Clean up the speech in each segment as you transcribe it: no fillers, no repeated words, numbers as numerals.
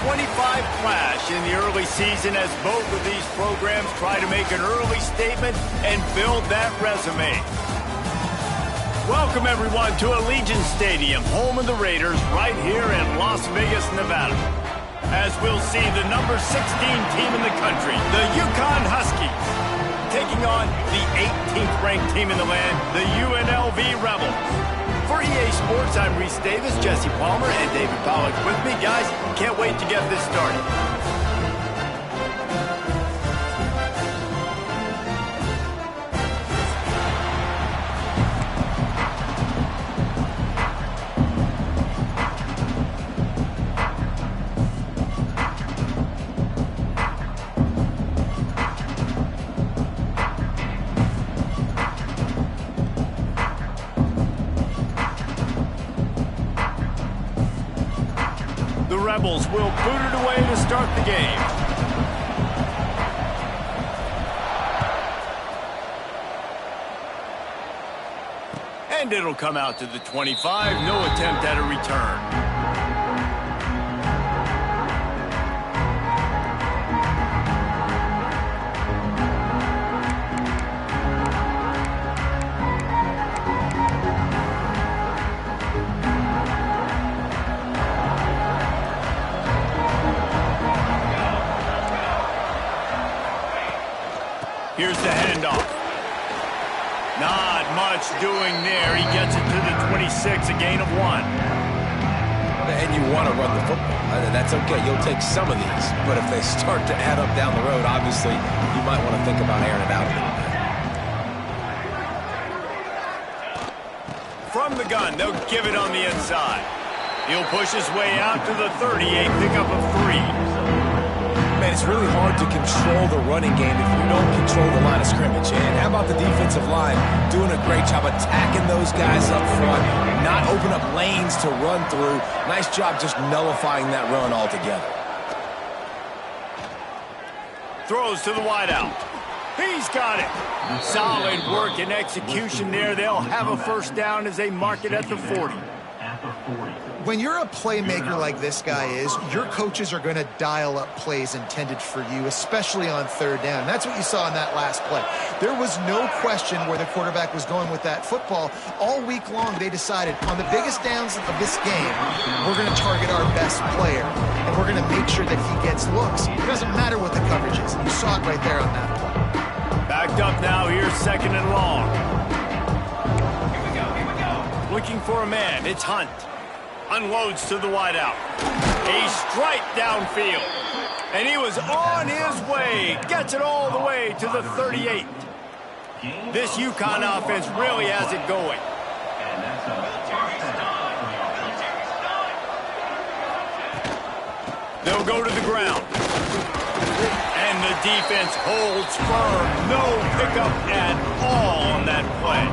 25 clash in the early season as both of these programs try to make an early statement and build that resume. Welcome, everyone, to Allegiant Stadium, home of the Raiders, right here in Las Vegas, Nevada. As we'll see the number 16 team in the country, the Yukon Huskies, taking on the 18th ranked team in the land, the UNLV Rebels. For EA Sports, I'm Reese Davis, Jesse Palmer, and David Pollack with me. Guys, can't wait to get this started. The Rebels will boot it away to start the game. And it'll come out to the 25. No attempt at a return. Here's the handoff. Not much doing there. He gets it to the 26, a gain of 1. And you want to run the football. That's okay. You'll take some of these. But if they start to add up down the road, obviously, you might want to think about airing it out a little bit. From the gun, they'll give it on the inside. He'll push his way out to the 30, a pickup of 3. Man, it's really hard to control the running game if you don't control the line of scrimmage. And how about the defensive line doing a great job attacking those guys up front, not open up lanes to run through. Nice job just nullifying that run altogether. Throws to the wideout. He's got it. Solid work and execution there. They'll have a first down as they mark it at the 40. When you're a playmaker like this guy is, your coaches are going to dial up plays intended for you, especially on third down. That's what you saw in that last play. There was no question where the quarterback was going with that football. All week long, they decided on the biggest downs of this game, we're going to target our best player, and we're going to make sure that he gets looks. It doesn't matter what the coverage is. You saw it right there on that play. Backed up now. Here's second and long. Here we go. Looking for a man. It's Hunt. Unloads to the wideout. A strike downfield. And he was on his way. Gets it all the way to the 38. This Yukon offense really has it going. They'll go to the ground. And the defense holds firm. No pickup at all on that play.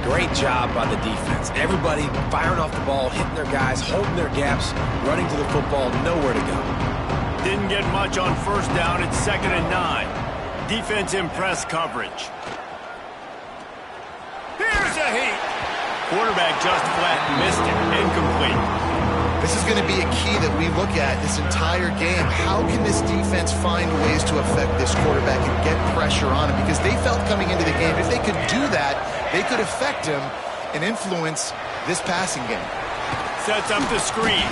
Great job by the defense. Everybody firing off the ball, hitting their guys, holding their gaps, running to the football, nowhere to go. Didn't get much on first down. It's 2nd and 9. Defense impressed coverage. Here's a heat. Quarterback just flat missed it. Incomplete. This is going to be a key that we look at this entire game. How can this defense find ways to affect this quarterback and get pressure on him? Because they felt coming into the game, if they could do that, they could affect him and influence this passing game. Sets up the screen.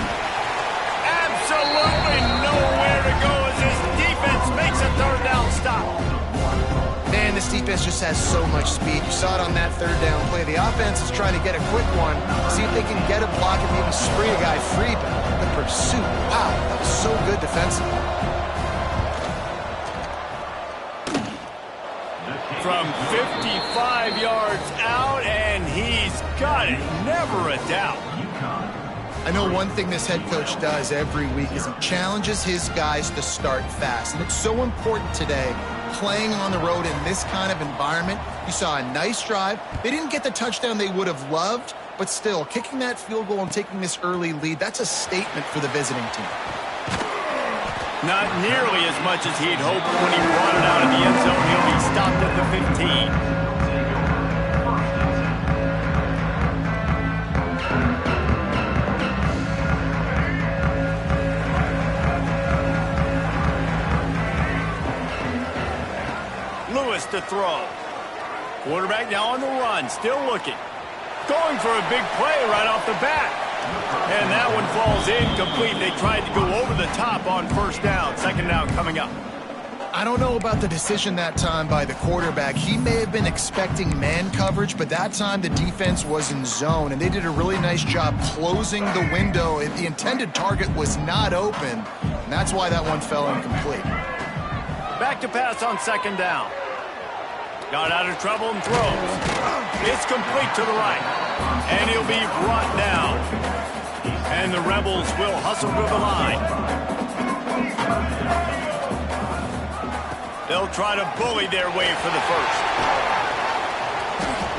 Absolutely nowhere to go as this defense makes a third down stop. Man, this defense just has so much speed. You saw it on that third down play. The offense is trying to get a quick one, see if they can get a block and maybe spree a guy free, but the pursuit, wow, that was so good defensively. From 55 yards out, and he's got it. Never a doubt. I know one thing this head coach does every week is he challenges his guys to start fast. And it's so important today, playing on the road in this kind of environment. You saw a nice drive. They didn't get the touchdown they would have loved, but still, kicking that field goal and taking this early lead, that's a statement for the visiting team. Not nearly as much as he'd hoped when he brought it out of the end zone. He'll be stopped at the 15. Lewis to throw. Quarterback now on the run, still looking. Going for a big play right off the bat. And that one falls incomplete. They tried to go over the top on first down. Second down coming up. I don't know about the decision that time by the quarterback. He may have been expecting man coverage, but that time the defense was in zone, and they did a really nice job closing the window. The intended target was not open, and that's why that one fell incomplete. Back to pass on second down. Got out of trouble and throws. It's complete to the right, and he'll be brought down. And the Rebels will hustle to the line. They'll try to bully their way for the first.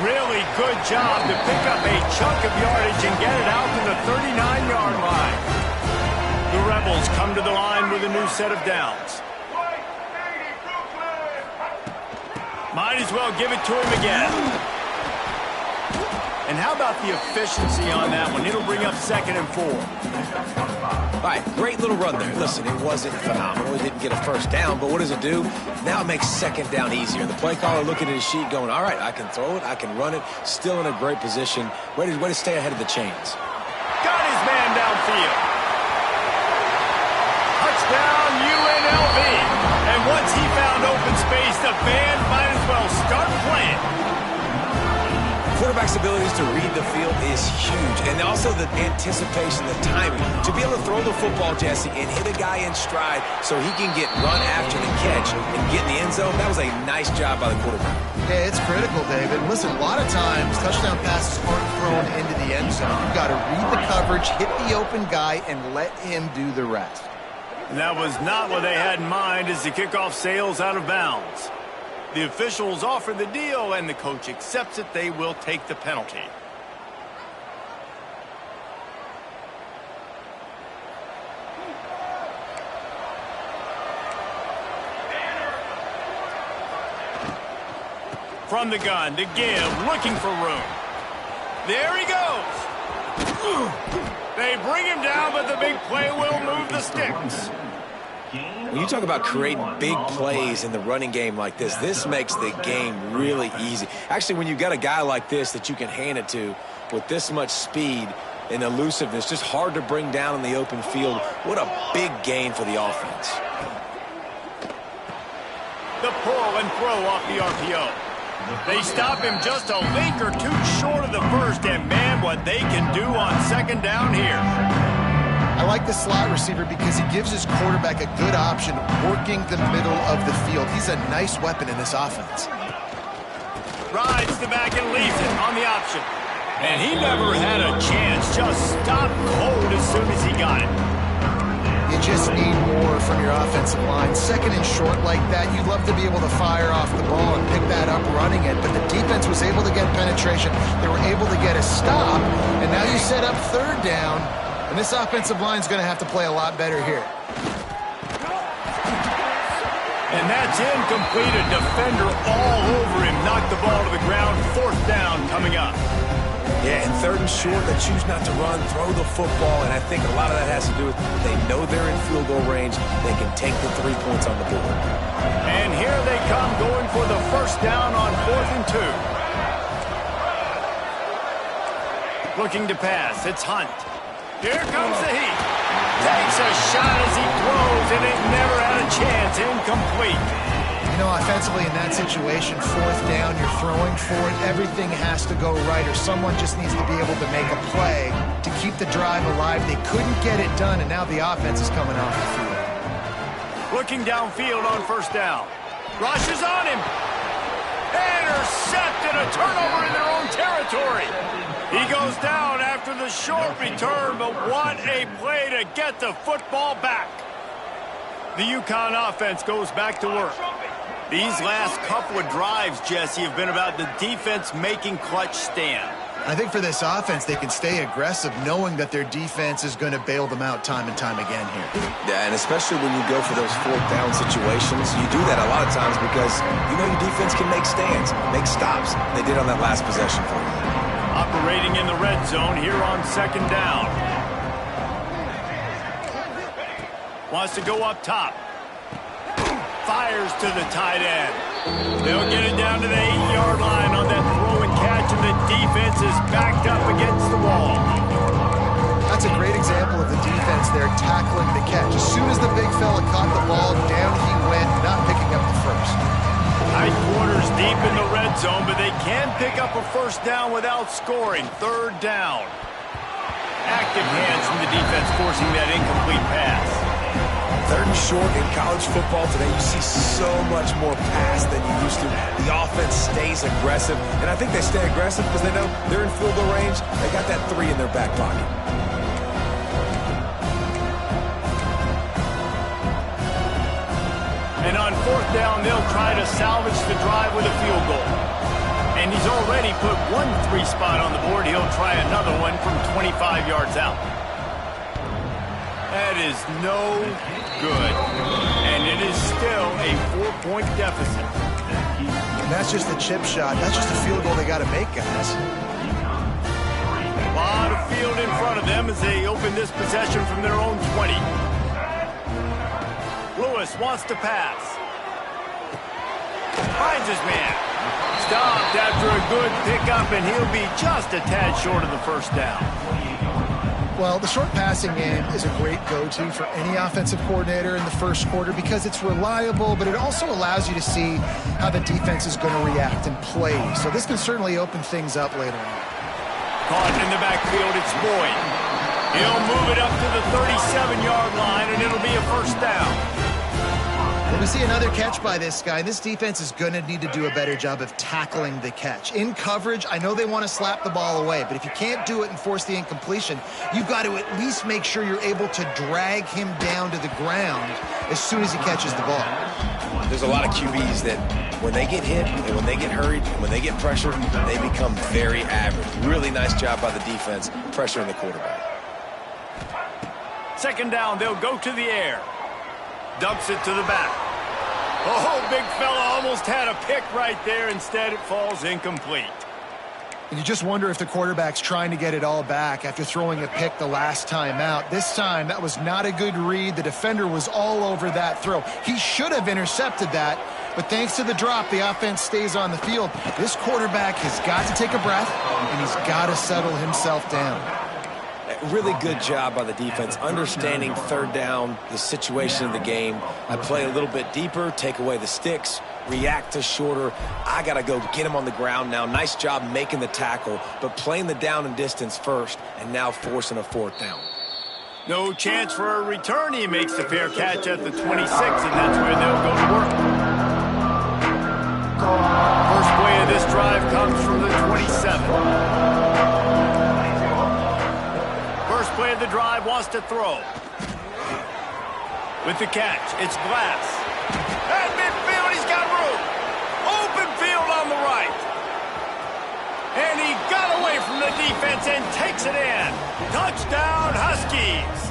Really good job to pick up a chunk of yardage and get it out to the 39-yard line. The Rebels come to the line with a new set of downs. Might as well give it to him again. And how about the efficiency on that one? It'll bring up 2nd and 4. All right, great little run there. Listen, it wasn't phenomenal. He didn't get a first down, but what does it do? Now it makes second down easier. The play caller looking at his sheet going, all right, I can throw it, I can run it, still in a great position. Way to stay ahead of the chains. Got his man downfield. Touchdown UNLV. And once he found open space, the band might as well start playing. Quarterback's abilities to read the field is huge, and also the anticipation, the timing. To be able to throw the football, Jesse, and hit a guy in stride so he can get run after the catch and get in the end zone, that was a nice job by the quarterback. Yeah, it's critical, David. Listen, a lot of times touchdown passes aren't thrown into the end zone. You've got to read the coverage, hit the open guy, and let him do the rest. And that was not what they had in mind as the kickoff sails out of bounds. The officials offer the deal, and the coach accepts it. They will take the penalty. From the gun to give, looking for room. There he goes. They bring him down, but the big play will move the sticks. When you talk about creating big plays in the running game like this makes the game really easy. Actually, when you've got a guy like this that you can hand it to with this much speed and elusiveness, just hard to bring down in the open field, what a big gain for the offense. The pull and throw off the RPO. They stop him just a link or two short of the first, and man, what they can do on second down here. I like the slot receiver because he gives his quarterback a good option working the middle of the field. He's a nice weapon in this offense. Rides the back and leaves it on the option. And he never had a chance. Just stopped cold as soon as he got it. You just need more from your offensive line. Second and short like that, you'd love to be able to fire off the ball and pick that up running it, but the defense was able to get penetration. They were able to get a stop, and now you set up third down. And this offensive line is going to have to play a lot better here. And that's incomplete. A defender all over him. Knocked the ball to the ground. Fourth down coming up. Yeah, and third and short, they choose not to run, throw the football, and I think a lot of that has to do with they know they're in field goal range. They can take the 3 points on the board. And here they come going for the first down on 4th and 2. Looking to pass. It's Hunt. Here comes the heat. Takes a shot as he throws, and it never had a chance. Incomplete. You know, offensively in that situation, fourth down, you're throwing for it. Everything has to go right, or someone just needs to be able to make a play to keep the drive alive. They couldn't get it done, and now the offense is coming off the field. Looking downfield on first down. Rushes on him. Intercepted. A turnover in their own territory. He goes down after the short return, but what a play to get the football back. The UConn offense goes back to work. These last couple of drives, Jesse, have been about the defense making clutch stand. I think for this offense, they can stay aggressive knowing that their defense is going to bail them out time and time again here. Yeah, and especially when you go for those fourth down situations, you do that a lot of times because you know your defense can make stands, make stops. They did on that last possession for you. Operating in the red zone here on second down. Wants to go up top. Fires fires to the tight end. They'll get it down to the 8-yard line on that throw and catch, and the defense is backed up against the wall. That's a great example of the defense there tackling the catch. As soon as the big fella caught the ball, down he went, not picking up the first. Tight quarters deep in the red zone, but they can pick up a first down without scoring. Third down. Active hands from the defense forcing that incomplete pass. Third and short in college football today, you see so much more pass than you used to. The offense stays aggressive, and I think they stay aggressive because they know they're in field goal range. They got that 3 in their back pocket. And on fourth down, they'll try to salvage the drive with a field goal. And he's already put 1 3-spot on the board. He'll try another one from 25 yards out. That is no good. And it is still a 4-point deficit. And that's just the chip shot. That's just a field goal they got to make, guys. A lot of field in front of them as they open this possession from their own 20. Lewis wants to pass. Finds his man. Stopped after a good pickup, and he'll be just a tad short of the first down. Well, the short passing game is a great go-to for any offensive coordinator in the first quarter because it's reliable, but it also allows you to see how the defense is going to react and play. So this can certainly open things up later on. Caught in the backfield, it's Boyd. He'll move it up to the 37-yard line, and it'll be a first down. Well, we see another catch by this guy. This defense is going to need to do a better job of tackling the catch. In coverage, I know they want to slap the ball away, but if you can't do it and force the incompletion, you've got to at least make sure you're able to drag him down to the ground as soon as he catches the ball. There's a lot of QBs that when they get hit and when they get hurried and when they get pressured, they become very average. Really nice job by the defense pressuring the quarterback. Second down, they'll go to the air. Dumps it to the back. Oh, big fella almost had a pick right there. Instead, it falls incomplete. And you just wonder if the quarterback's trying to get it all back after throwing a pick the last time out. This time, that was not a good read. The defender was all over that throw. He should have intercepted that, but thanks to the drop, the offense stays on the field. This quarterback has got to take a breath, and he's got to settle himself down. Really good job by the defense, understanding third down, the situation of the game. I play a little bit deeper, take away the sticks, react to shorter. I got to go get him on the ground now. Nice job making the tackle, but playing the down and distance first, and now forcing a fourth down. No chance for a return. He makes the fair catch at the 26, and that's where they'll go to work. First play of this drive comes from the 27. First play of the drive wants to throw. With the catch, it's Glass. At midfield, he's got room. Open field on the right. And he got away from the defense and takes it in. Touchdown, Huskies.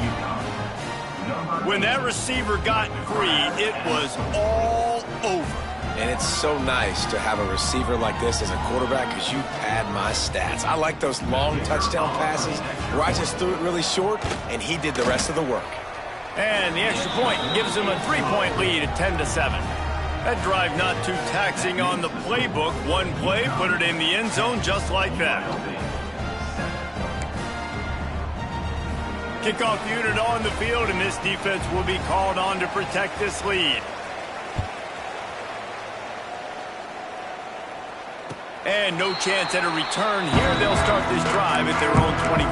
When that receiver got free, it was all over. And it's so nice to have a receiver like this as a quarterback because you pad my stats. I like those long touchdown passes where I just threw it really short and he did the rest of the work. And the extra point gives him a 3-point lead at 10-7. That drive not too taxing on the playbook. One play, put it in the end zone just like that. Kickoff unit on the field, and this defense will be called on to protect this lead. And no chance at a return here. They'll start this drive at their own 25.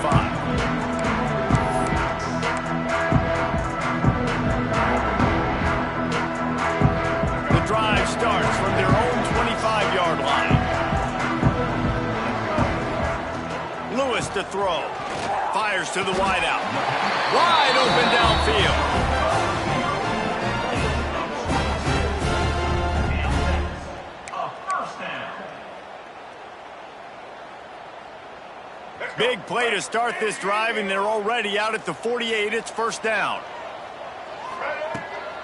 The drive starts from their own 25-yard line. Lewis to throw. Fires to the wideout. Wide open downfield. Big play to start this drive, and they're already out at the 48. It's first down.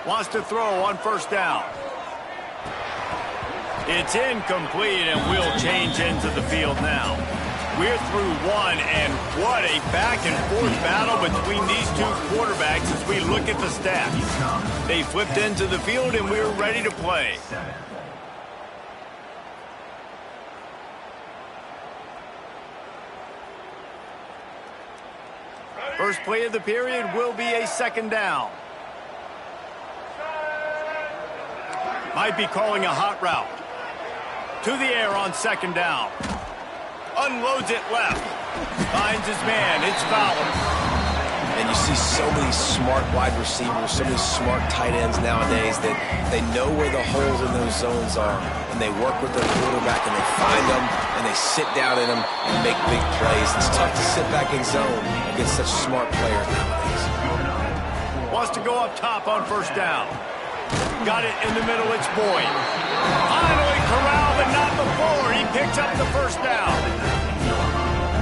Wants to throw on first down. It's incomplete, and will change ends of the field now. we're through one, and what a back-and-forth battle between these two quarterbacks as we look at the stats. They flipped into the field, and we're ready to play. First play of the period will be a second down. Might be calling a hot route. To the air on second down. Unloads it left. Finds his man. It's Fowler. And you see so many smart wide receivers, so many smart tight ends nowadays that they know where the holes in those zones are. And they work with their quarterback and they find them and they sit down in them and make big plays. It's tough to sit back in zone against such smart players nowadays. Wants to go up top on first down. Got it in the middle, it's Boyd. Finally corralled, but not before. He picks up the first down.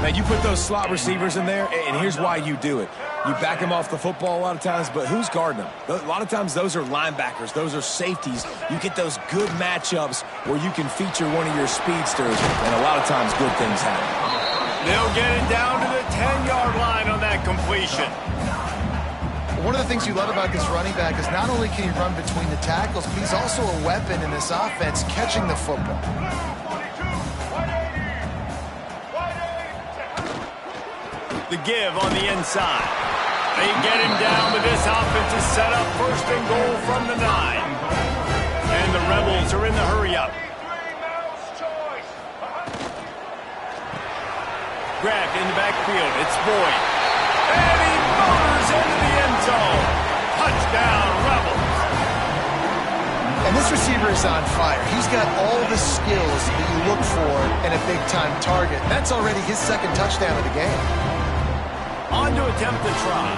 Man, you put those slot receivers in there, and here's why you do it. You back them off the football a lot of times, but who's guarding them? A lot of times those are linebackers. Those are safeties. You get those good matchups where you can feature one of your speedsters, and a lot of times good things happen. They'll get it down to the 10-yard line on that completion. One of the things you love about this running back is not only can he run between the tackles, but he's also a weapon in this offense catching the football. The give on the inside. They get him down, but this offense is set up first and goal from the 9. And the Rebels are in the hurry-up. Grabbed in the backfield. It's Boyd. And he motors into the end zone. Touchdown, Rebels. And this receiver is on fire. He's got all the skills that you look for in a big-time target. And that's already his second touchdown of the game. On to attempt the try.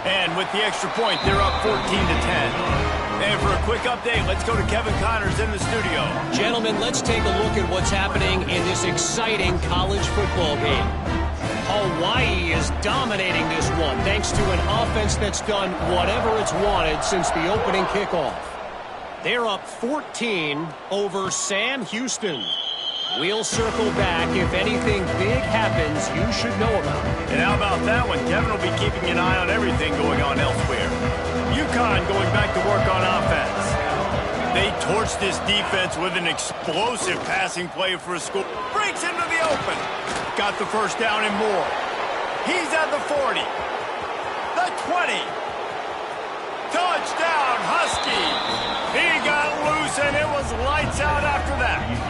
And with the extra point, they're up 14-10. And for a quick update, let's go to Kevin Connors in the studio. Gentlemen, let's take a look at what's happening in this exciting college football game. Hawaii is dominating this one thanks to an offense that's done whatever it's wanted since the opening kickoff. They're up 14 over Sam Houston. We'll circle back. If anything big happens, you should know about it. And how about that one? Kevin will be keeping an eye on everything going on elsewhere. UConn going back to work on offense. They torched this defense with an explosive passing play for a score. Breaks into the open. Got the first down and more. He's at the 40. The 20. Touchdown, Huskies. He got loose, and it was lights out after that.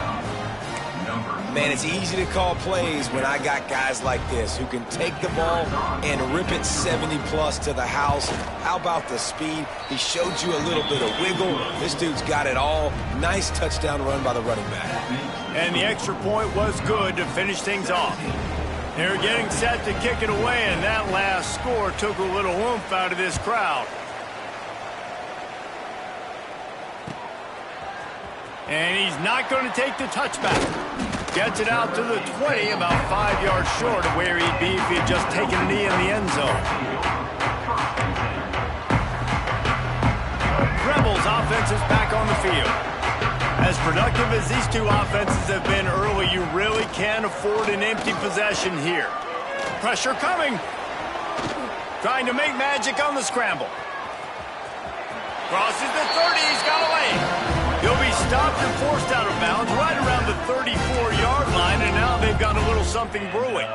Man, it's easy to call plays when I got guys like this who can take the ball and rip it 70-plus to the house. How about the speed? He showed you a little bit of wiggle. This dude's got it all. Nice touchdown run by the running back. And the extra point was good to finish things off. They're getting set to kick it away, and that last score took a little oomph out of this crowd. And he's not going to take the touchback. Gets it out to the 20, about 5 yards short of where he'd be if he'd just taken a knee in the end zone. Rebels offense is back on the field. As productive as these two offenses have been early, you really can't afford an empty possession here. Pressure coming. Trying to make magic on the scramble. Crosses the 30, he's got away. He'll be stopped and forced out of bounds right around the 34-yard line, and now they've got a little something brewing.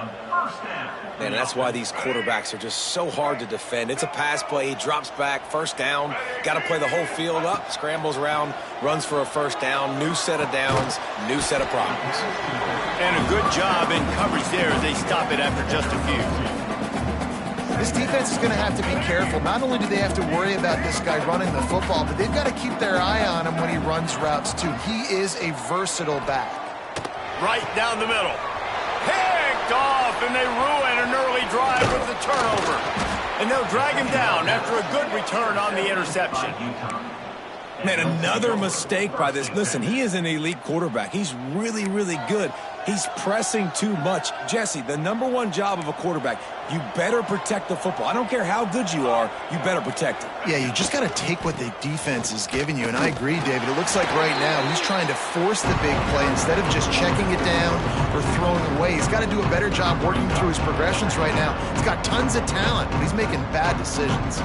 And that's why these quarterbacks are just so hard to defend. It's a pass play, he drops back, first down, got to play the whole field up, scrambles around, runs for a first down, new set of downs, new set of problems. And a good job in coverage there as they stop it after just a few. This defense is going to have to be careful. Not only do they have to worry about this guy running the football, but they've got to keep their eye on him when he runs routes, too. He is a versatile back. Right down the middle. Picked off, and they ruin an early drive with the turnover. And they'll drag him down after a good return on the interception. Man, another mistake by this. Listen, he is an elite quarterback. He's really, really good. He's pressing too much. Jesse, the #1 job of a quarterback, you better protect the football. I don't care how good you are, you better protect it. Yeah, you just got to take what the defense is giving you, and I agree, David. It looks like right now he's trying to force the big play instead of just checking it down or throwing it away. He's got to do a better job working through his progressions right now. He's got tons of talent, but he's making bad decisions.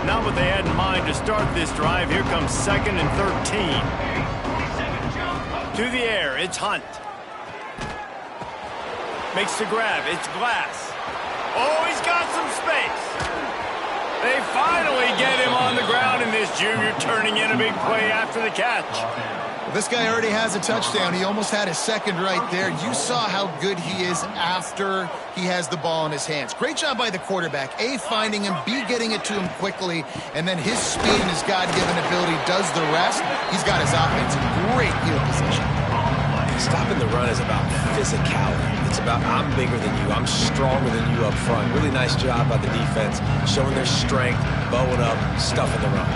Not what they had in mind to start this drive. Here comes 2nd and 13. To the air, it's Hunt. Makes the grab, it's Glass. Oh, he's got some space. They finally get him on the ground, and this junior turning in a big play after the catch. This guy already has a touchdown. He almost had his second right there. You saw how good he is after he has the ball in his hands. Great job by the quarterback. A, finding him, B, getting it to him quickly, and then his speed and his God-given ability does the rest. He's got his offense in great field position. Stopping the run is about physicality. It's about I'm bigger than you. I'm stronger than you up front. Really nice job by the defense, showing their strength, bowing up, stuffing the run.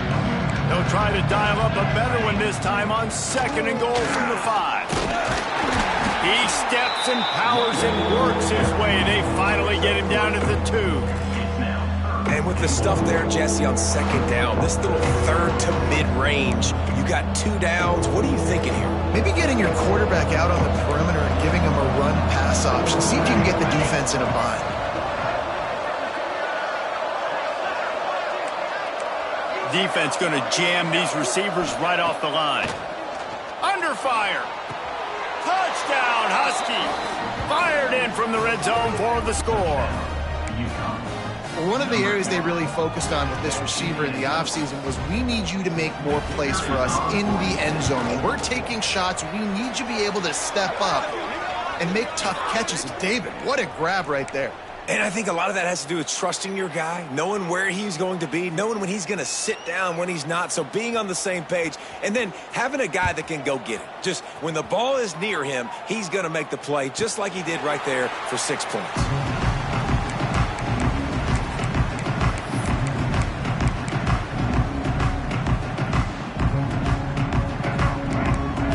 They'll try to dial up a better one this time on 2nd and goal from the 5. He steps and powers and works his way. They finally get him down to the 2. And with the stuff there, Jesse, on 2nd down, this little 3rd to mid-range, you got 2 downs. What are you thinking here? Maybe getting your quarterback out on the perimeter and giving him a run-pass option. See if you can get the defense in a bind. Defense going to jam these receivers right off the line. Under fire. Touchdown, Huskies. Fired in from the red zone for the score. One of the areas they really focused on with this receiver in the offseason was we need you to make more plays for us in the end zone. When we're taking shots, we need you to be able to step up and make tough catches. And David, what a grab right there. And I think a lot of that has to do with trusting your guy, knowing where he's going to be, knowing when he's going to sit down, when he's not. So being on the same page, and then having a guy that can go get it. Just when the ball is near him, he's going to make the play, just like he did right there for 6 points.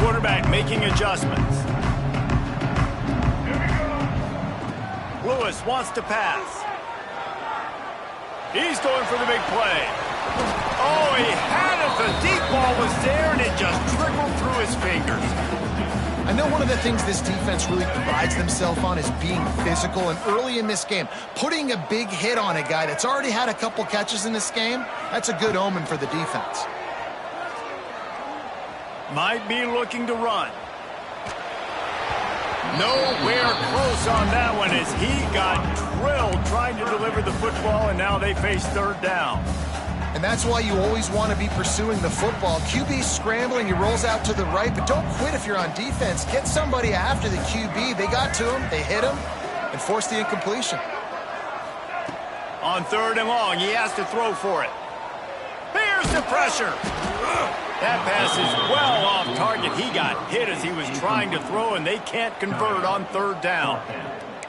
Quarterback making adjustments. Lewis wants to pass. He's going for the big play. Oh, he had it. The deep ball was there, and it just trickled through his fingers. I know one of the things this defense really prides themselves on is being physical, and early in this game, putting a big hit on a guy that's already had a couple catches in this game, that's a good omen for the defense. Might be looking to run. Nowhere close on that one as he got drilled trying to deliver the football, and now they face 3rd down. And that's why you always want to be pursuing the football. QB's scrambling, he rolls out to the right, but don't quit if you're on defense. Get somebody after the QB. They got to him, they hit him, and forced the incompletion. On 3rd and long, he has to throw for it. Here's the pressure. That pass is well off target. He got hit as he was trying to throw, and they can't convert on 3rd down.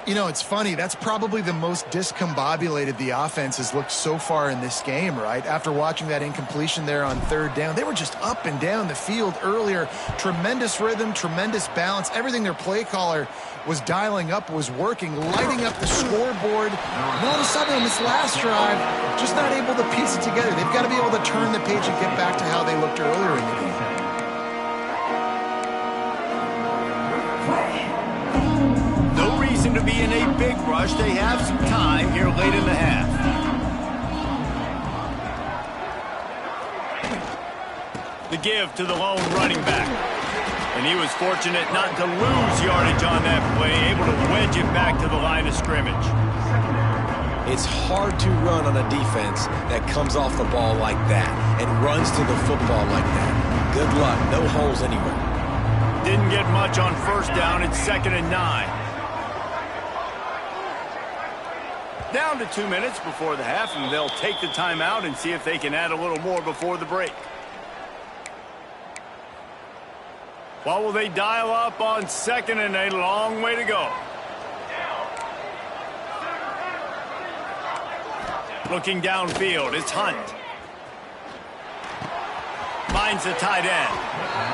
You know, it's funny. That's probably the most discombobulated the offense has looked so far in this game, right? After watching that incompletion there on 3rd down, they were just up and down the field earlier. Tremendous rhythm, tremendous balance. Everything their play caller was dialing up was working, lighting up the scoreboard. And all of a sudden on this last drive, just not able to piece it together. They've got to be able to turn the page and get back to how they looked earlier in the game. No reason to be in a big rush. They have some time here late in the half. The give to the lone running back. And he was fortunate not to lose yardage on that play, able to wedge it back to the line of scrimmage. It's hard to run on a defense that comes off the ball like that and runs to the football like that. Good luck. No holes anywhere. Didn't get much on first down. It's 2nd and 9. Down to 2 minutes before the half, and they'll take the timeout and see if they can add a little more before the break. What will they dial up on 2nd and a long way to go? Looking downfield, it's Hunt. Finds the tight end.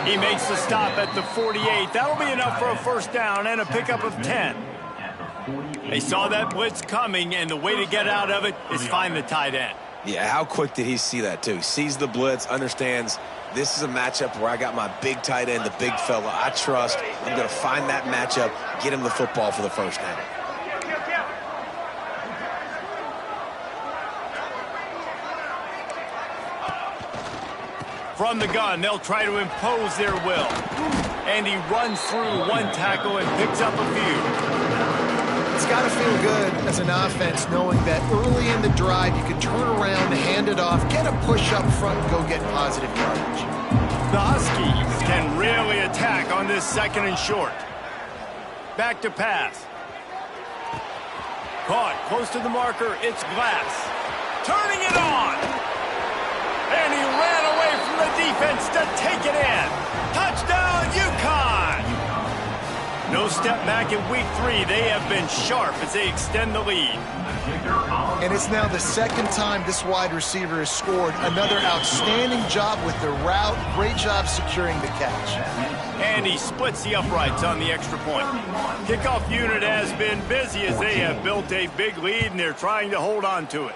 He makes the stop at the 48. That'll be enough for a first down and a pickup of 10. They saw that blitz coming, and the way to get out of it is find the tight end. Yeah, how quick did he see that, too? Sees the blitz, understands this is a matchup where I got my big tight end, the big fella I trust. I'm going to find that matchup, get him the football for the first down. From the gun, they'll try to impose their will. And he runs through one tackle and picks up a few. It's got to feel good as an offense knowing that early in the drive you can turn around, hand it off, get a push up front, and go get positive yardage. The Huskies can really attack on this 2nd and short. Back to pass. Caught close to the marker. It's Glass. Turning it on. And he ran away from the defense to take it in. Touchdown, UConn! No step back in week 3. They have been sharp as they extend the lead. And it's now the 2nd time this wide receiver has scored. Another outstanding job with the route. Great job securing the catch. And he splits the uprights on the extra point. Kickoff unit has been busy as they have built a big lead, and they're trying to hold on to it.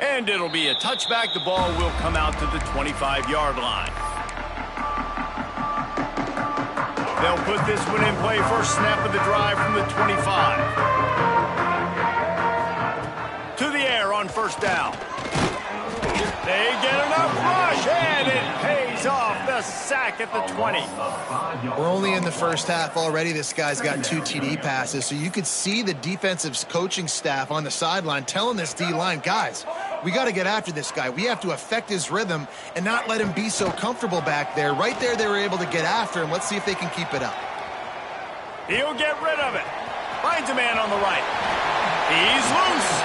And it'll be a touchback. The ball will come out to the 25-yard line. They'll put this one in play. First snap of the drive from the 25. To the air on first down. They get enough rush, and it pays off. The sack at the 20. We're only in the first half already. This guy's got 2 TD passes, so you could see the defensive coaching staff on the sideline telling this D-line, guys, we got to get after this guy. We have to affect his rhythm and not let him be so comfortable back there. Right there, they were able to get after him. Let's see if they can keep it up. He'll get rid of it. Finds a man on the right. He's loose.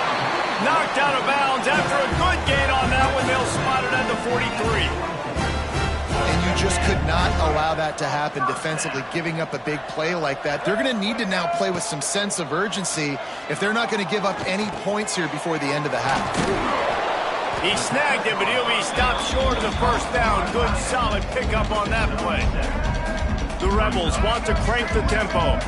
Knocked out of bounds after a good gain on that one. They'll spot it at the 43. And you just could not allow that to happen defensively, giving up a big play like that. They're going to need to now play with some sense of urgency if they're not going to give up any points here before the end of the half. He snagged it, but he'll be stopped short of the first down. Good, solid pickup on that play. The Rebels want to crank the tempo.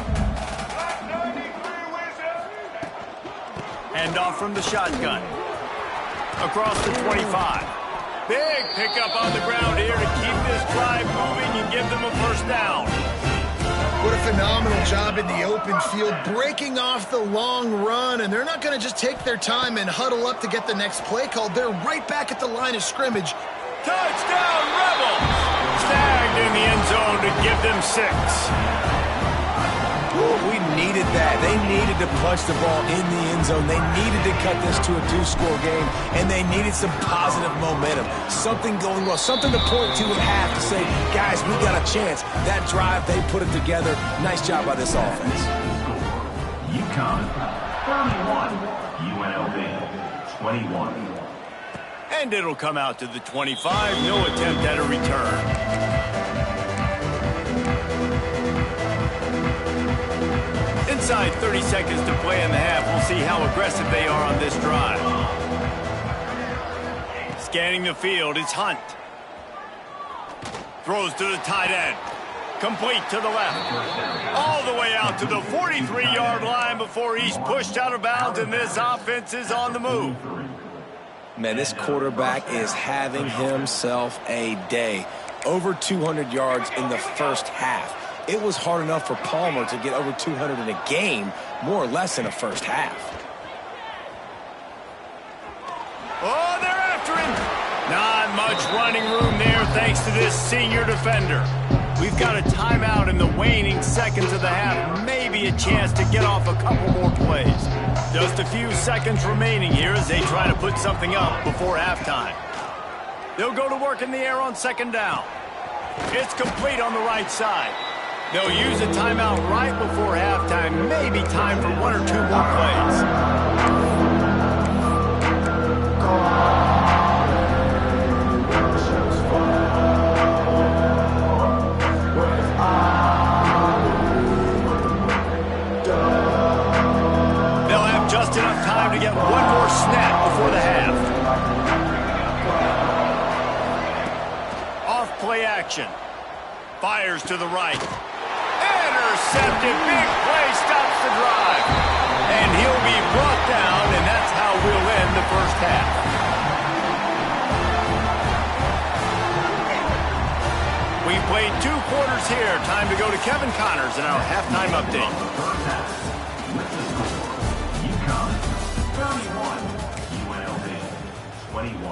Hand off from the shotgun. Across the 25. Big pickup on the ground here to keep this drive moving and give them a first down. What a phenomenal job in the open field, breaking off the long run, and they're not going to just take their time and huddle up to get the next play called. They're right back at the line of scrimmage. Touchdown, Rebels! Snagged in the end zone to give them 6. We needed that. They needed to punch the ball in the end zone. They needed to cut this to a 2-score game, and they needed some positive momentum. Something going well, something to point to at half to say, guys, we got a chance. That drive, they put it together. Nice job by this offense. UConn 31, UNLV 21. And it'll come out to the 25. No attempt at a return. Inside 30 seconds to play in the half. We'll see how aggressive they are on this drive. Scanning the field, it's Hunt. Throws to the tight end. Complete to the left. All the way out to the 43-yard line before he's pushed out of bounds, and this offense is on the move. Man, this quarterback is having himself a day. Over 200 yards in the first half. it was hard enough for Palmer to get over 200 in a game, more or less in a first half. Oh, they're after him. Not much running room there thanks to this senior defender. We've got a timeout in the waning seconds of the half. Maybe a chance to get off a couple more plays. Just a few seconds remaining here as they try to put something up before halftime. They'll go to work in the air on second down. It's complete on the right side. They'll use a timeout right before halftime. Maybe time for one or two more plays. Just enough time to get one more snap before the half. Off play action. Fires to the right. Intercepted. Big play stops the drive. And he'll be brought down, and that's how we'll end the first half. We played 2 quarters here. Time to go to Kevin Connors in our halftime update.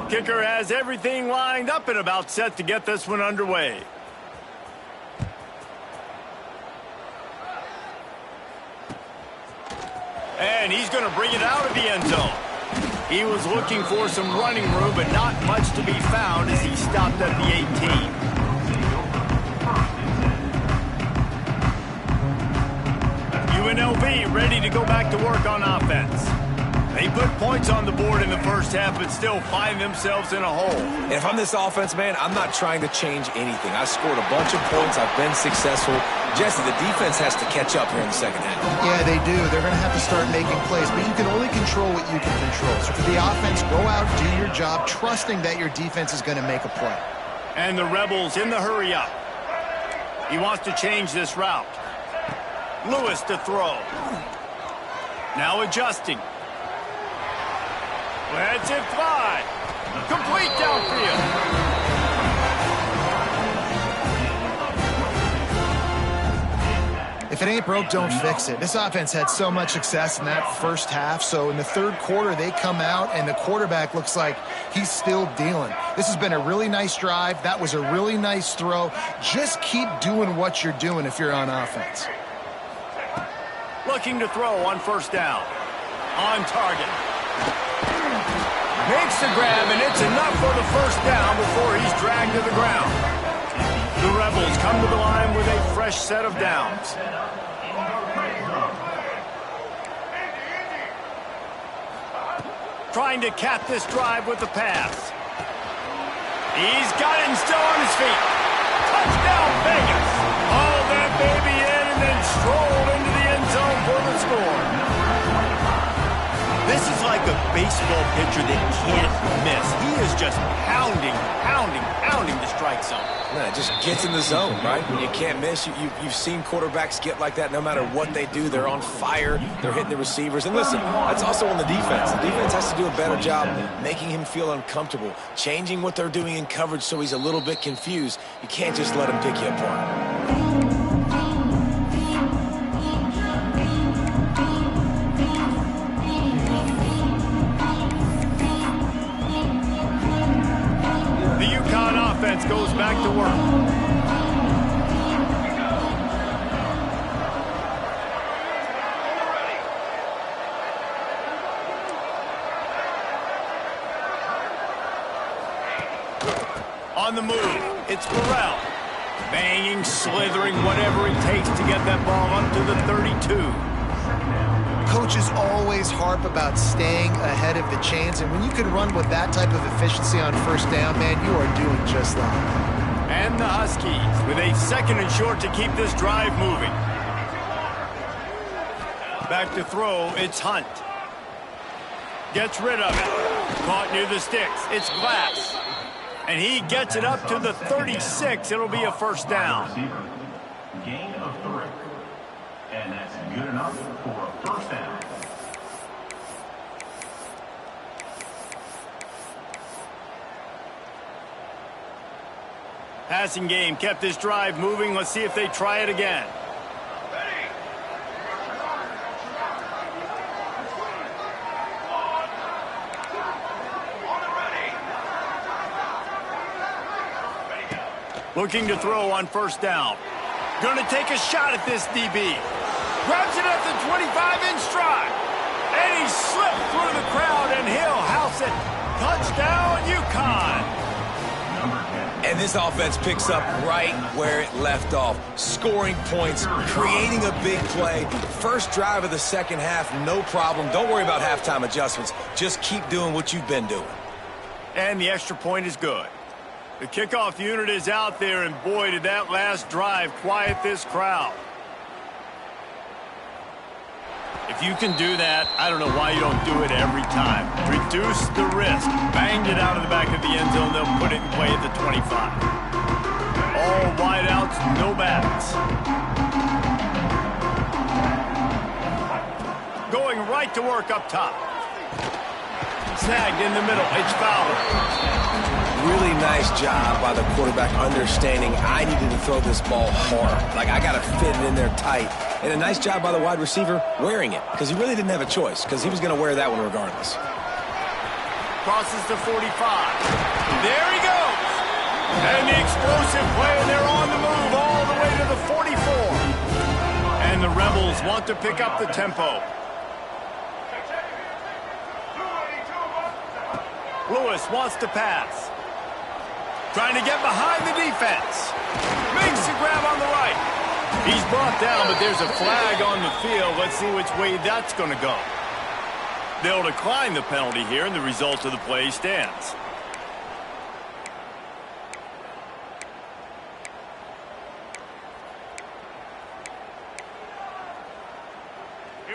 Kicker has everything lined up and about set to get this one underway. And he's going to bring it out of the end zone. He was looking for some running room, but not much to be found as he stopped at the 18. UNLV ready to go back to work on offense. They put points on the board in the first half, but still find themselves in a hole. And if I'm this offense, man, I'm not trying to change anything. I scored a bunch of points. I've been successful. Jesse, the defense has to catch up here in the second half. Yeah, they do. They're going to have to start making plays, but you can only control what you can control. So for the offense, go out, do your job, trusting that your defense is going to make a play. And the Rebels in the hurry up. He wants to change this route. Lewis to throw. Now adjusting. Lets it fly. Complete downfield. If it ain't broke, don't fix it. This offense had so much success in that first half, so in the third quarter, they come out, and the quarterback looks like he's still dealing. This has been a really nice drive. That was a really nice throw. Just keep doing what you're doing if you're on offense. Looking to throw on first down. On target. Makes the grab, and it's enough for the first down before he's dragged to the ground. The Rebels come to the line with a fresh set of downs. Trying to cap this drive with the pass. He's got him still on his feet. Touchdown, Vegas. All that baby in and then strolled into the end zone for the score. This is like a baseball pitcher that can't miss. He is just pounding the strike zone. Yeah, it just gets in the zone, right? When you can't miss, you've seen quarterbacks get like that no matter what they do. They're on fire. They're hitting the receivers. And listen, that's also on the defense. The defense has to do a better job making him feel uncomfortable, changing what they're doing in coverage so he's a little bit confused. You can't just let him pick you apart. Offense goes back to work. On the move, it's Burrell. Banging, slithering, whatever it takes to get that ball up to the 32. Coaches always harp about staying ahead of the chains, and when you can run with that type of efficiency on first down, man, you are doing just that. And the Huskies with a second and short to keep this drive moving. Back to throw, it's Hunt. Gets rid of it. Caught near the sticks. It's Glass. And he gets it up to the 36. It'll be a first down. Gain of 3. And that's good enough for a first down. Passing game kept this drive moving. Let's see if they try it again. Looking to throw on first down. Going to take a shot at this DB. Grabs it at the 25-inch stride. And he slipped through the crowd, and he'll house it. Touchdown, UConn. And this offense picks up right where it left off. Scoring points, creating a big play. First drive of the second half, no problem. Don't worry about halftime adjustments. Just keep doing what you've been doing. And the extra point is good. The kickoff unit is out there, and boy, did that last drive quiet this crowd. If you can do that, I don't know why you don't do it every time. Reduce the risk. Banged it out of the back of the end zone. They'll put it in play at the 25. All wideouts, no backs. Going right to work up top. Snagged in the middle. It's Fowler. Really nice job by the quarterback understanding I needed to throw this ball hard. Like, I got to fit it in there tight. And a nice job by the wide receiver wearing it, because he really didn't have a choice, because he was going to wear that one regardless. Crosses the 45. There he goes. And the explosive play, and they're on the move all the way to the 44. And the Rebels want to pick up the tempo. Lewis wants to pass. Trying to get behind the defense. Makes the grab on the right. He's brought down, but there's a flag on the field. Let's see which way that's going to go. They'll decline the penalty here, and the result of the play stands.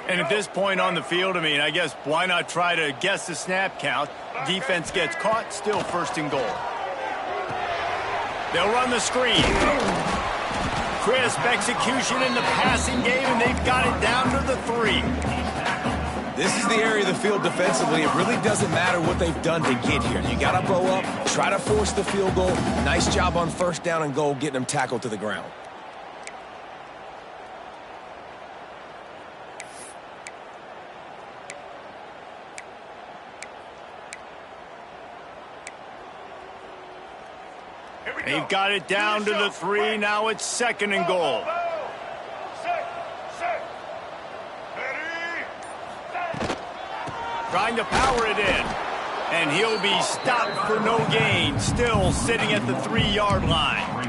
And at this point on the field, I mean, I guess why not try to guess the snap count? Defense gets caught, still first and goal. They'll run the screen. Crisp execution in the passing game, and they've got it down to the 3. This is the area of the field defensively. It really doesn't matter what they've done to get here. You got to bow up, try to force the field goal. Nice job on first down and goal, getting them tackled to the ground. They've got it down to the 3. Now it's second and goal. Trying to power it in. And he'll be stopped for no gain. Still sitting at the 3-yard line.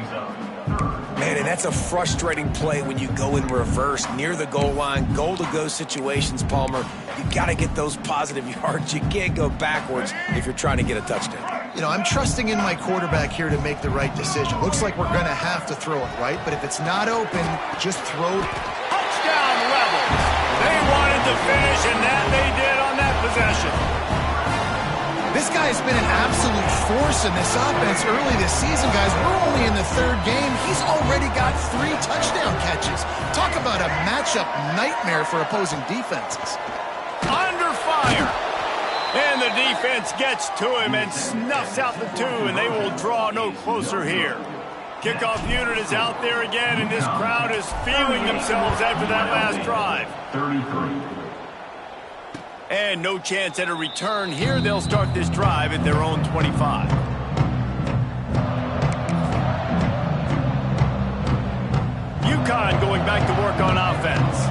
Man, and that's a frustrating play when you go in reverse near the goal line. Goal-to-go situations, Palmer. You got to get those positive yards. You can't go backwards if you're trying to get a touchdown. You know, I'm trusting in my quarterback here to make the right decision. Looks like we're going to have to throw it, right? But if it's not open, just throw. Touchdown Rebels. They wanted to finish, and that they did on that possession. This guy has been an absolute force in this offense early this season, guys. We're only in the 3rd game. He's already got 3 touchdown catches. Talk about a matchup nightmare for opposing defenses. Under fire. And the defense gets to him and snuffs out the 2, and they will draw no closer here. Kickoff unit is out there again, and this crowd is feeling themselves after that last drive. 33. And no chance at a return here. They'll start this drive at their own 25. UConn going back to work on offense.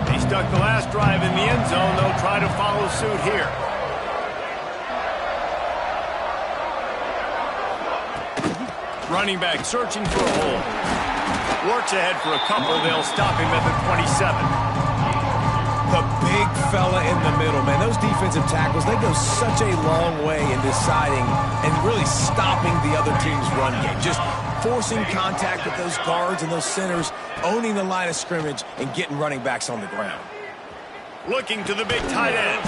They stuck the last drive in the end zone. They'll try to follow suit here. Running back searching for a hole. Works ahead for a couple. They'll stop him at the 27. The big fella in the middle, man. Those defensive tackles, they go such a long way in deciding and really stopping the other team's run game. Just forcing contact with those guards and those centers, owning the line of scrimmage, and getting running backs on the ground. Looking to the big tight end.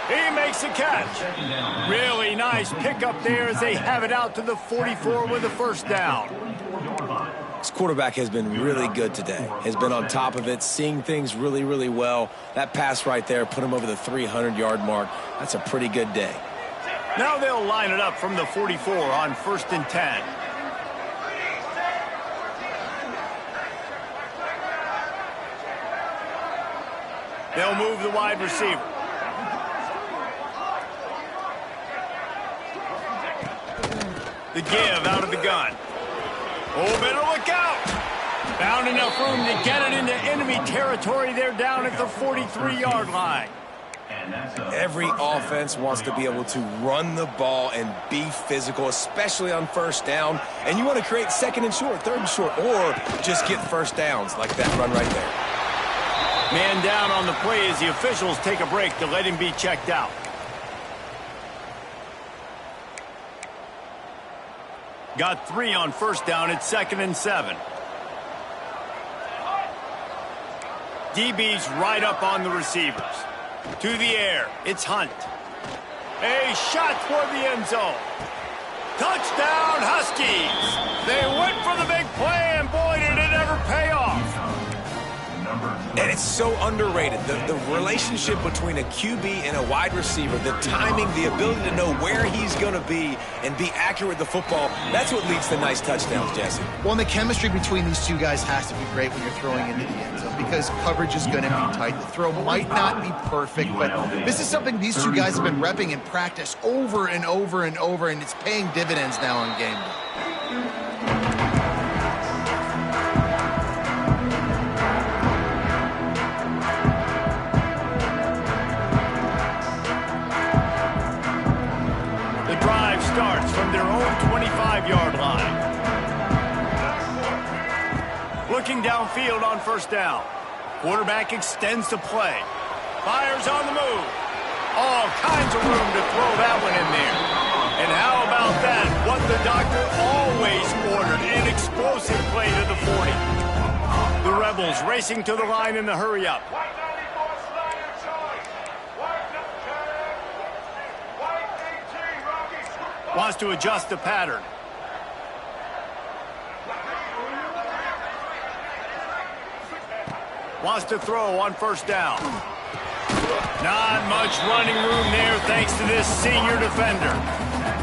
He makes a catch. Really nice pickup there as they have it out to the 44 with a first down. This quarterback has been really good today. Has been on top of it, seeing things really, really well. That pass right there put him over the 300-yard mark. That's a pretty good day. Now they'll line it up from the 44 on 1st and 10. They'll move the wide receiver. The give out of the gun. Oh, better look out. Found enough room to get it into enemy territory. They're down at the 43-yard line. Every offense wants to be able to run the ball and be physical, especially on first down. And you want to create second and short, third and short, or just get first downs like that run right there. Man down on the play as the officials take a break to let him be checked out. Got 3 on first down at 2nd and 7. DB's right up on the receivers. To the air, it's Hunt. A shot toward the end zone. Touchdown, Huskies! They went for the big play, and boy, did it ever pay off. And it's so underrated. The relationship between a QB and a wide receiver, the timing, the ability to know where he's going to be and be accurate with the football, that's what leads to nice touchdowns, Jesse. Well, and the chemistry between these two guys has to be great when you're throwing into the end zone because coverage is going to be tight. The throw might not be perfect, but this is something these two guys have been repping in practice over and over and over, and it's paying dividends now on game day. Starts from their own 25-yard line. Looking downfield on first down. Quarterback extends the play. Fires on the move. All kinds of room to throw that one in there. And how about that? What the doctor always ordered. An explosive play to the 40. The Rebels racing to the line in the hurry-up. Wants to adjust the pattern. Wants to throw on first down. Not much running room there thanks to this senior defender.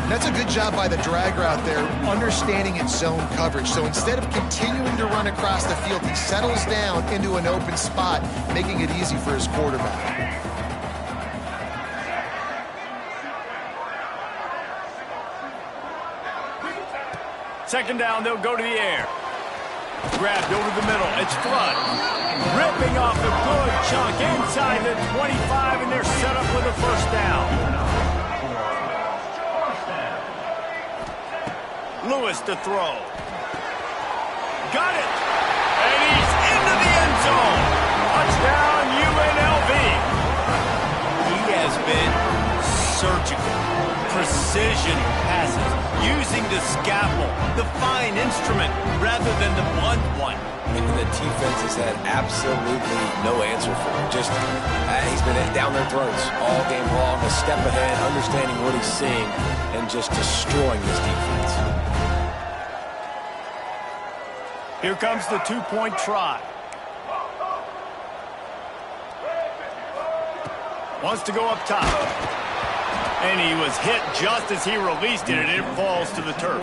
That's a good job by the drag route there, understanding its zone coverage. So instead of continuing to run across the field, he settles down into an open spot, making it easy for his quarterback. Second down, they'll go to the air. Grabbed over the middle. It's Flood. Ripping off a good chunk inside the 25, and they're set up with a first down. Lewis to throw. Got it. And he's into the end zone. Touchdown, UNLV. He has been surgical. Precision passes. Using the scalpel, the fine instrument, rather than the blunt one. And the defense has had absolutely no answer for him. Just, he's been down their throats all game long, a step ahead, understanding what he's seeing, and just destroying this defense. Here comes the two-point try. Wants to go up top. And he was hit just as he released it, and it falls to the turf.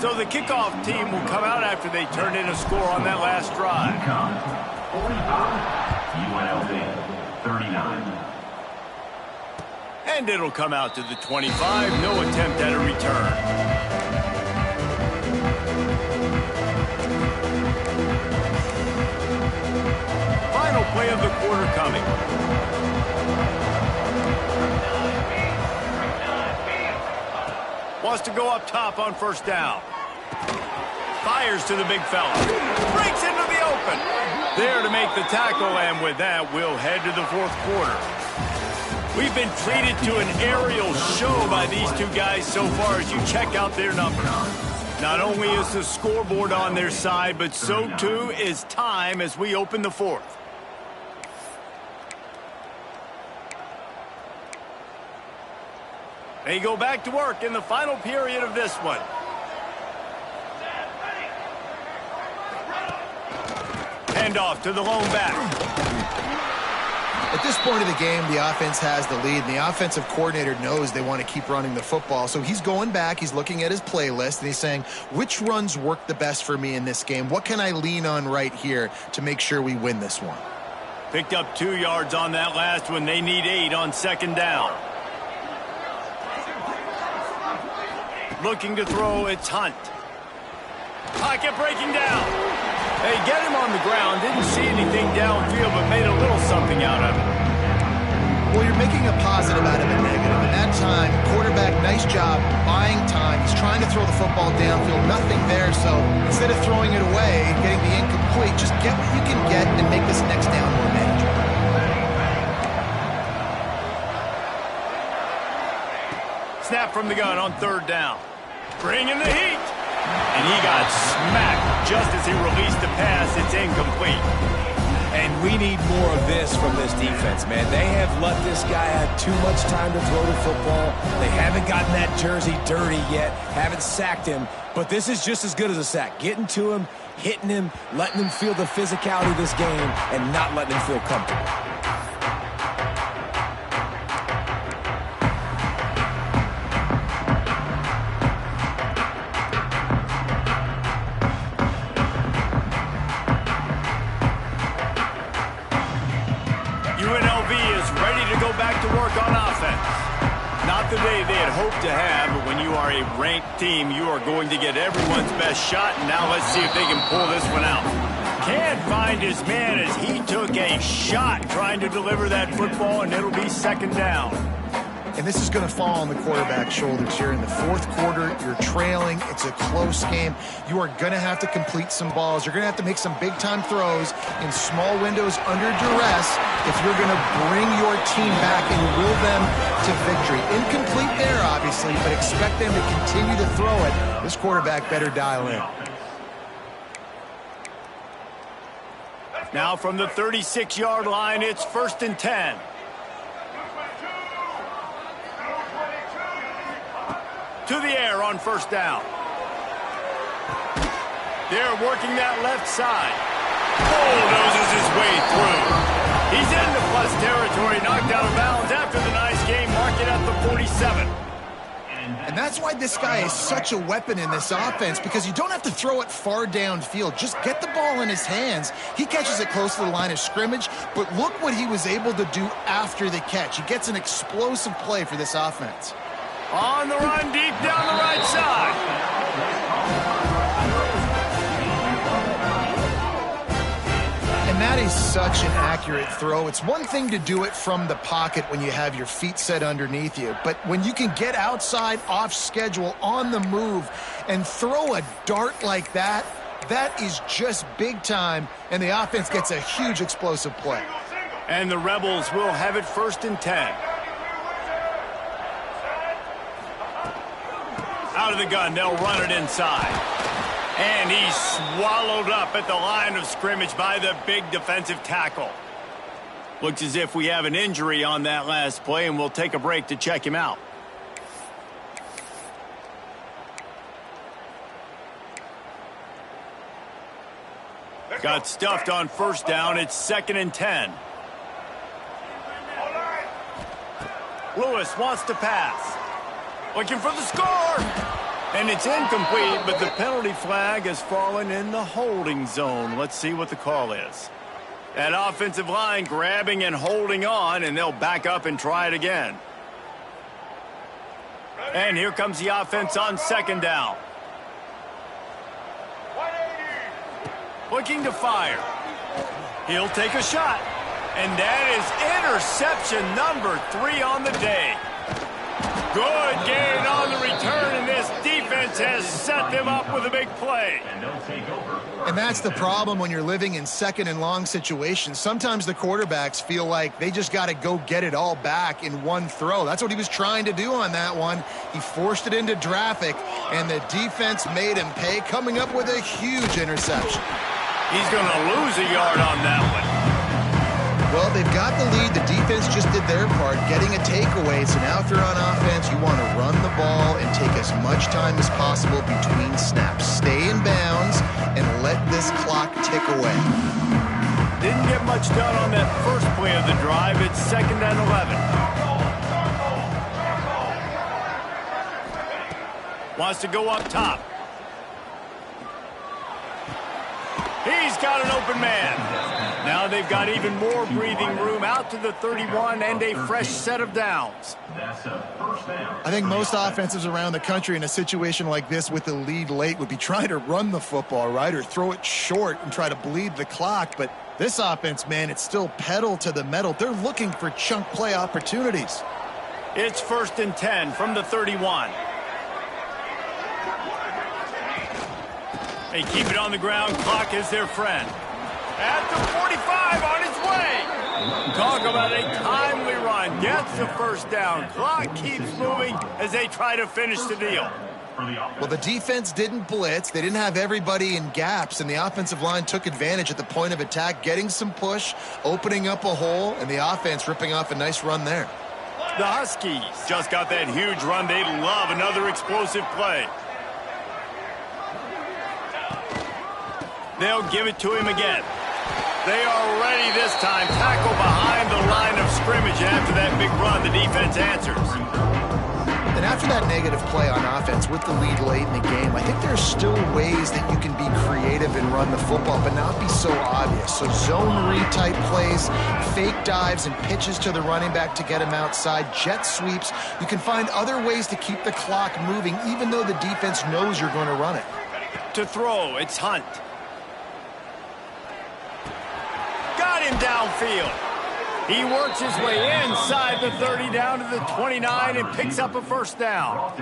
So the kickoff team will come out after they turn in a score on that last drive. UNLV 39. And it'll come out to the 25. No attempt at a return. Final play of the quarter coming. Wants to go up top on first down. Fires to the big fella. Breaks into the open. There to make the tackle, and with that, we'll head to the fourth quarter. We've been treated to an aerial show by these two guys so far as you check out their numbers. Not only is the scoreboard on their side, but so too is time as we open the fourth. They go back to work in the final period of this one. Hand off to the lone back. At this point of the game, the offense has the lead, and the offensive coordinator knows they want to keep running the football. So he's going back, he's looking at his playlist, and he's saying, which runs work the best for me in this game? What can I lean on right here to make sure we win this one? Picked up 2 yards on that last one. They need 8 on second down. Looking to throw, it's Hunt. Pocket breaking down. They get him on the ground. Didn't see anything downfield, but made a little something out of it. Well, you're making a positive out of a negative. And that time, quarterback, nice job buying time. He's trying to throw the football downfield. Nothing there, so instead of throwing it away and getting the incomplete, just get what you can get and make this next down more manageable. Snap from the gun on third down. Bring in the heat. And he got smacked just as he released the pass. It's incomplete. And we need more of this from this defense, man. They have let this guy have too much time to throw the football. They haven't gotten that jersey dirty yet, haven't sacked him. But this is just as good as a sack. Getting to him, hitting him, letting him feel the physicality of this game, and not letting him feel comfortable. The day they had hoped to have, but when you are a ranked team, you are going to get everyone's best shot, and now let's see if they can pull this one out. Can't find his man as he took a shot trying to deliver that football, and it'll be second down. And this is going to fall on the quarterback's shoulders here in the fourth quarter. You're trailing. It's a close game. You are going to have to complete some balls. You're going to have to make some big-time throws in small windows under duress if you're going to bring your team back and will them to victory. Incomplete there, obviously, but expect them to continue to throw it. This quarterback better dial in. Now from the 36-yard line, it's 1st and 10. To the air on first down. They're working that left side. Bulldozes his way through. He's into plus territory, knocked out of bounds after the nice game. Mark it at the 47. And that's why this guy is such a weapon in this offense, because you don't have to throw it far downfield. Just get the ball in his hands. He catches it close to the line of scrimmage, but look what he was able to do after the catch. He gets an explosive play for this offense. On the run, deep down the right side. And that is such an accurate throw. It's one thing to do it from the pocket when you have your feet set underneath you, but when you can get outside, off schedule, on the move, and throw a dart like that, that is just big time, and the offense gets a huge explosive play. And the Rebels will have it 1st and 10. Out of the gun, they'll run it inside. And he's swallowed up at the line of scrimmage by the big defensive tackle. Looks as if we have an injury on that last play, and we'll take a break to check him out. Got stuffed on first down. It's 2nd and 10. Lewis wants to pass. Looking for the score. And it's incomplete, but the penalty flag has fallen in the holding zone. Let's see what the call is. That offensive line grabbing and holding on, and they'll back up and try it again. And here comes the offense on second down. Looking to fire. He'll take a shot. And that is interception number 3 on the day. Good gain on the return, and this defense has set them up with a big play. And that's the problem when you're living in second and long situations. Sometimes the quarterbacks feel like they just got to go get it all back in one throw. That's what he was trying to do on that one. He forced it into traffic, and the defense made him pay, coming up with a huge interception. He's going to lose a yard on that one. Well, they've got the lead. The defense just did their part, getting a takeaway. So now if you're on offense, you want to run the ball and take as much time as possible between snaps. Stay in bounds and let this clock tick away. Didn't get much done on that first play of the drive. It's 2nd and 11. Wants to go up top. He's got an open man. Now they've got even more breathing room out to the 31 and a fresh set of downs. That's a first down. I think most offenses around the country in a situation like this with the lead late would be trying to run the football, right, or throw it short and try to bleed the clock. But this offense, man, it's still pedal to the metal. They're looking for chunk play opportunities. It's 1st and 10 from the 31. They keep it on the ground. Clock is their friend. At the 45, on his way. Talk about a timely run. Gets the first down. Clock keeps moving as they try to finish the deal. Well, the defense didn't blitz. They didn't have everybody in gaps, and the offensive line took advantage at the point of attack, getting some push, opening up a hole, and the offense ripping off a nice run there. The Huskies just got that huge run. They love another explosive play. They'll give it to him again. They are ready this time. Tackle behind the line of scrimmage. And after that big run, the defense answers. And after that negative play on offense with the lead late in the game, I think there's still ways that you can be creative and run the football, but not be so obvious. So zone read type plays, fake dives and pitches to the running back to get him outside, jet sweeps. You can find other ways to keep the clock moving, even though the defense knows you're going to run it. To throw, it's Hunt. Got him downfield. He works his way inside the 30 down to the 29 and picks up a first down.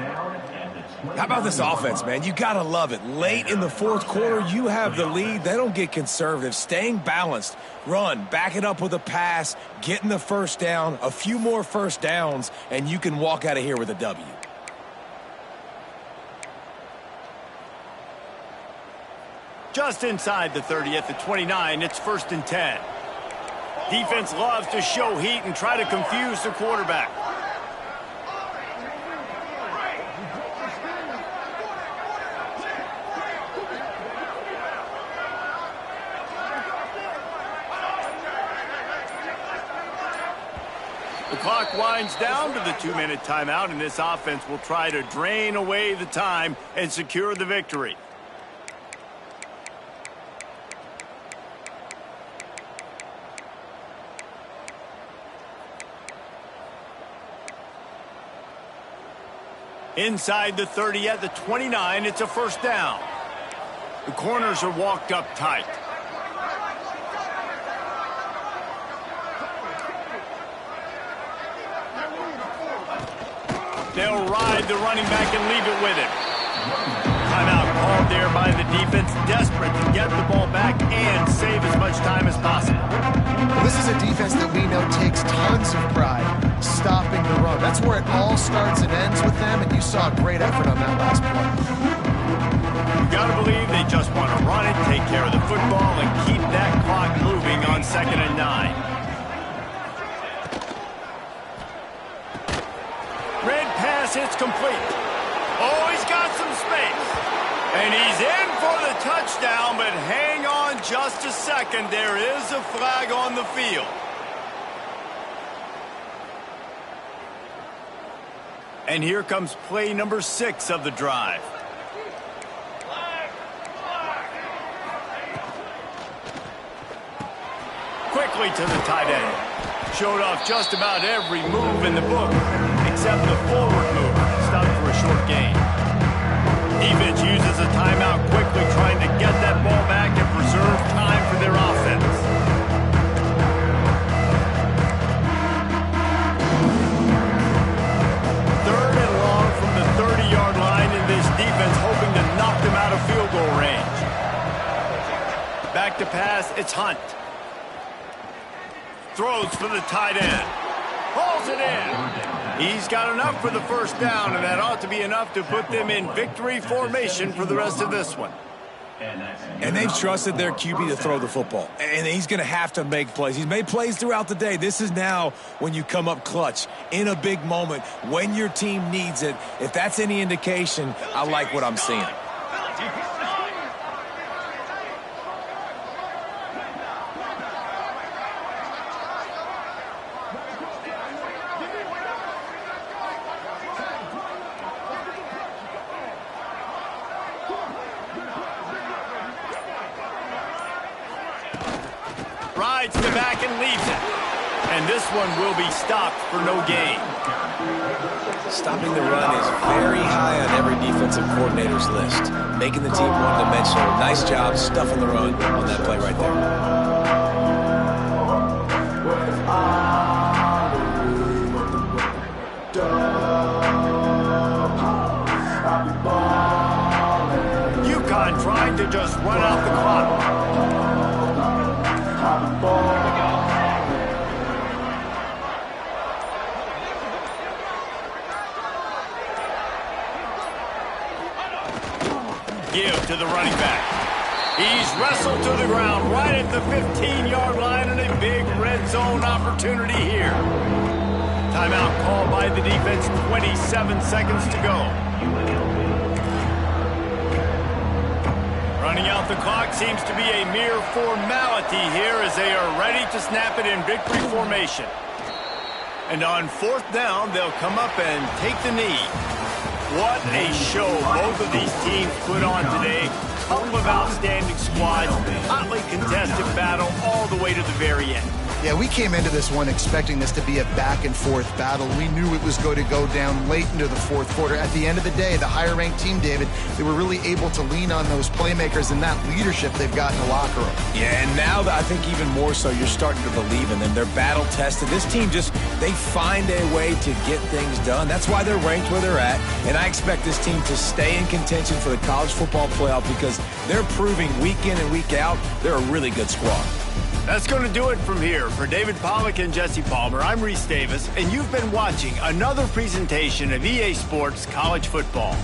How about this offense, man? You got to love it. Late in the fourth quarter, you have the lead. They don't get conservative. Staying balanced. Run, back it up with a pass, getting the first down, a few more first downs, and you can walk out of here with a W. Just inside the 30 at the 29, it's 1st and 10. Defense loves to show heat and try to confuse the quarterback. The clock winds down to the 2-minute timeout, and this offense will try to drain away the time and secure the victory. Inside the 30 at the 29, it's a first down. The corners are walked up tight. They'll ride the running back and leave it with him. Timeout called there by the defense, desperate to get the ball back and save as much time as possible. Well, this is a defense that we know takes tons of pride stopping the run. That's where it all starts and ends with them, and you saw a great effort on that last play. You gotta believe they just want to run it, take care of the football, and keep that clock moving on 2nd and 9. Red pass hits complete. Oh, he's got some space. And he's in for the touchdown, but hang on just a second. There is a flag on the field. And here comes play number 6 of the drive. Quickly to the tight end. Showed off just about every move in the book, except the forward move. Stopped for a short gain. Defense uses a timeout quickly, trying to get that ball back and preserve time for their offense. Third and long from the 30-yard line, and this defense hoping to knock them out of field goal range. Back to pass, it's Hunt. Throws for the tight end. Hauls it in. He's got enough for the first down, and that ought to be enough to put them in victory formation for the rest of this one. And they've trusted their QB to throw the football. And he's going to have to make plays. He's made plays throughout the day. This is now when you come up clutch in a big moment when your team needs it. If that's any indication, I like what I'm seeing. rides to back and leaves it. And this one will be stopped for no gain. Stopping the run is very high on every defensive coordinator's list. Making the team one-dimensional. Nice job stuffing the run on that play right there. UConn trying to just run out the clock. Give to the running back. He's wrestled to the ground right at the 15-yard line, and a big red zone opportunity here. Timeout called by the defense, 27 seconds to go. Running out the clock seems to be a mere formality here as they are ready to snap it in victory formation. And on fourth down, they'll come up and take the knee. What a show both of these teams put on today. Couple of outstanding squads, hotly contested battle all the way to the very end. Yeah, we came into this one expecting this to be a back-and-forth battle. We knew it was going to go down late into the fourth quarter. At the end of the day, the higher-ranked team, David, they were really able to lean on those playmakers and that leadership they've got in the locker room. Yeah, and now I think even more so, you're starting to believe in them. They're battle-tested. This team they find a way to get things done. That's why they're ranked where they're at, and I expect this team to stay in contention for the college football playoff because they're proving week in and week out they're a really good squad. That's going to do it from here. For David Pollack and Jesse Palmer, I'm Reese Davis, and you've been watching another presentation of EA Sports College Football.